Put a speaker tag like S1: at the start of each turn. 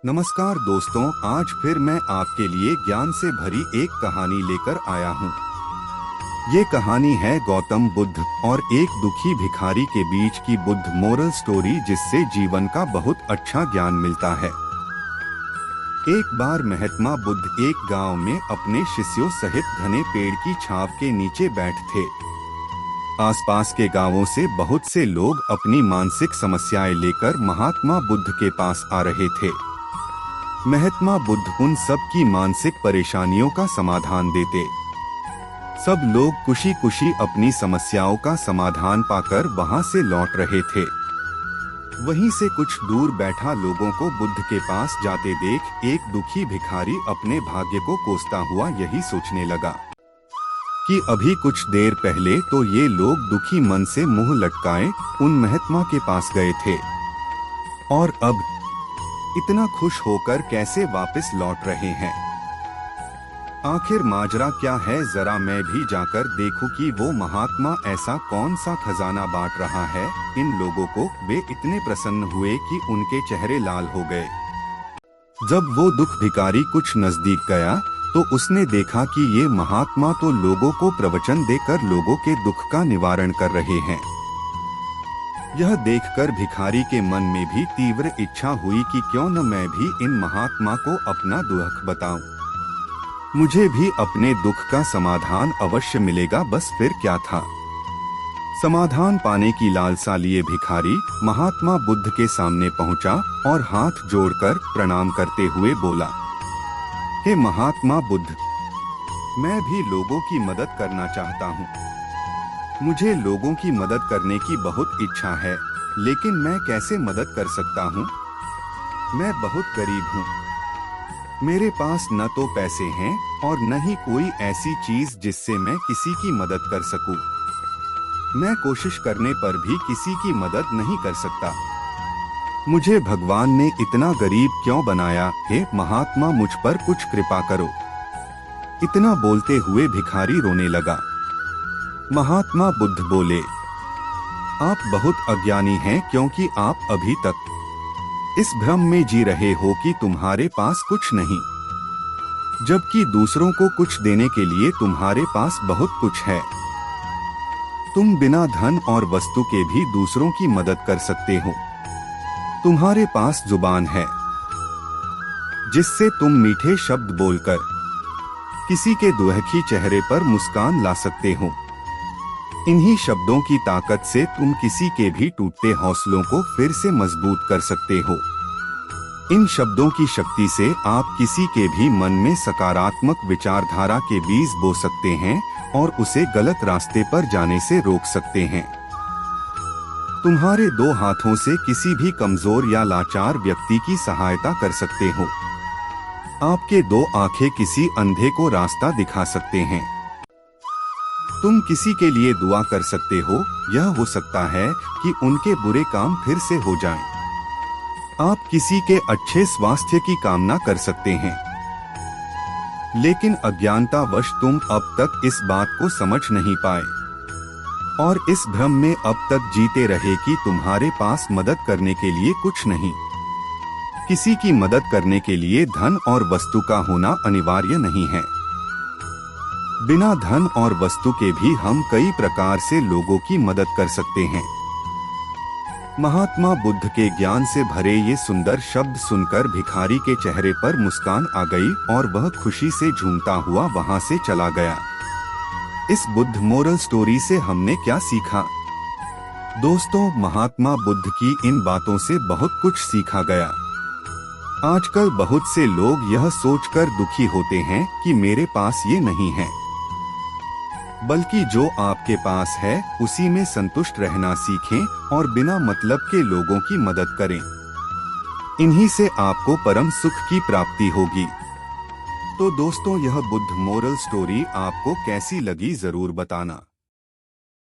S1: नमस्कार दोस्तों, आज फिर मैं आपके लिए ज्ञान से भरी एक कहानी लेकर आया हूँ। ये कहानी है गौतम बुद्ध और एक दुखी भिखारी के बीच की बुद्ध मोरल स्टोरी, जिससे जीवन का बहुत अच्छा ज्ञान मिलता है। एक बार महात्मा बुद्ध एक गांव में अपने शिष्यों सहित घने पेड़ की छांव के नीचे बैठे थे। आसपास के गांवों से बहुत से लोग अपनी मानसिक समस्याएं लेकर महात्मा बुद्ध के पास आ रहे थे। महात्मा बुद्ध उन सब की मानसिक परेशानियों का समाधान देते। सब लोग खुशी खुशी अपनी समस्याओं का समाधान पाकर वहां से लौट रहे थे। वहीं से कुछ दूर बैठा लोगों को बुद्ध के पास जाते देख एक दुखी भिखारी अपने भाग्य को कोसता हुआ यही सोचने लगा कि अभी कुछ देर पहले तो ये लोग दुखी मन से मुंह लटकाए उन महात्मा के पास गए थे, और अब इतना खुश होकर कैसे वापस लौट रहे हैं। आखिर माजरा क्या है, जरा मैं भी जाकर देखूं कि वो महात्मा ऐसा कौन सा खजाना बांट रहा है इन लोगों को। वे इतने प्रसन्न हुए कि उनके चेहरे लाल हो गए। जब वो दुख भिखारी कुछ नजदीक गया तो उसने देखा कि ये महात्मा तो लोगों को प्रवचन देकर लोगों के दुख का निवारण कर रहे हैं। यह देखकर भिखारी के मन में भी तीव्र इच्छा हुई कि क्यों न मैं भी इन महात्मा को अपना दुख बताऊं। मुझे भी अपने दुख का समाधान अवश्य मिलेगा। बस फिर क्या था। समाधान पाने की लालसा लिए भिखारी महात्मा बुद्ध के सामने पहुंचा और हाथ जोड़कर प्रणाम करते हुए बोला, हे महात्मा बुद्ध, मैं भी लोगों की मदद करना चाहता हूँ। मुझे लोगों की मदद करने की बहुत इच्छा है, लेकिन मैं कैसे मदद कर सकता हूँ। मैं बहुत गरीब हूँ। मेरे पास न तो पैसे हैं और न ही कोई ऐसी चीज जिससे मैं किसी की मदद कर सकूं। मैं कोशिश करने पर भी किसी की मदद नहीं कर सकता। मुझे भगवान ने इतना गरीब क्यों बनाया। हे महात्मा, मुझ पर कुछ कृपा करो। इतना बोलते हुए भिखारी रोने लगा। महात्मा बुद्ध बोले, आप बहुत अज्ञानी हैं, क्योंकि आप अभी तक इस भ्रम में जी रहे हो कि तुम्हारे पास कुछ नहीं, जबकि दूसरों को कुछ देने के लिए तुम्हारे पास बहुत कुछ है। तुम बिना धन और वस्तु के भी दूसरों की मदद कर सकते हो। तुम्हारे पास जुबान है, जिससे तुम मीठे शब्द बोलकर किसी के दुखी चेहरे पर मुस्कान ला सकते हो। इन्हीं शब्दों की ताकत से तुम किसी के भी टूटते हौसलों को फिर से मजबूत कर सकते हो। इन शब्दों की शक्ति से आप किसी के भी मन में सकारात्मक विचारधारा के बीज बो सकते हैं और उसे गलत रास्ते पर जाने से रोक सकते हैं। तुम्हारे दो हाथों से किसी भी कमजोर या लाचार व्यक्ति की सहायता कर सकते हो। आपके दो आंखें किसी अंधे को रास्ता दिखा सकते हैं। तुम किसी के लिए दुआ कर सकते हो। यह हो सकता है कि उनके बुरे काम फिर से हो जाएं। आप किसी के अच्छे स्वास्थ्य की कामना कर सकते हैं, लेकिन अज्ञानतावश तुम अब तक इस बात को समझ नहीं पाए और इस भ्रम में अब तक जीते रहे कि तुम्हारे पास मदद करने के लिए कुछ नहीं। किसी की मदद करने के लिए धन और वस्तु का होना अनिवार्य नहीं है। बिना धन और वस्तु के भी हम कई प्रकार से लोगों की मदद कर सकते हैं। महात्मा बुद्ध के ज्ञान से भरे ये सुंदर शब्द सुनकर भिखारी के चेहरे पर मुस्कान आ गई और वह खुशी से झूमता हुआ वहां से चला गया। इस बुद्ध मोरल स्टोरी से हमने क्या सीखा? दोस्तों, महात्मा बुद्ध की इन बातों से बहुत कुछ सीखा गया। आजकल बहुत से लोग यह सोचकर दुखी होते हैं कि मेरे पास ये नहीं है, बल्कि जो आपके पास है उसी में संतुष्ट रहना सीखें और बिना मतलब के लोगों की मदद करें। इन्हीं से आपको परम सुख की प्राप्ति होगी। तो दोस्तों, यह बुद्ध मोरल स्टोरी आपको कैसी लगी जरूर बताना।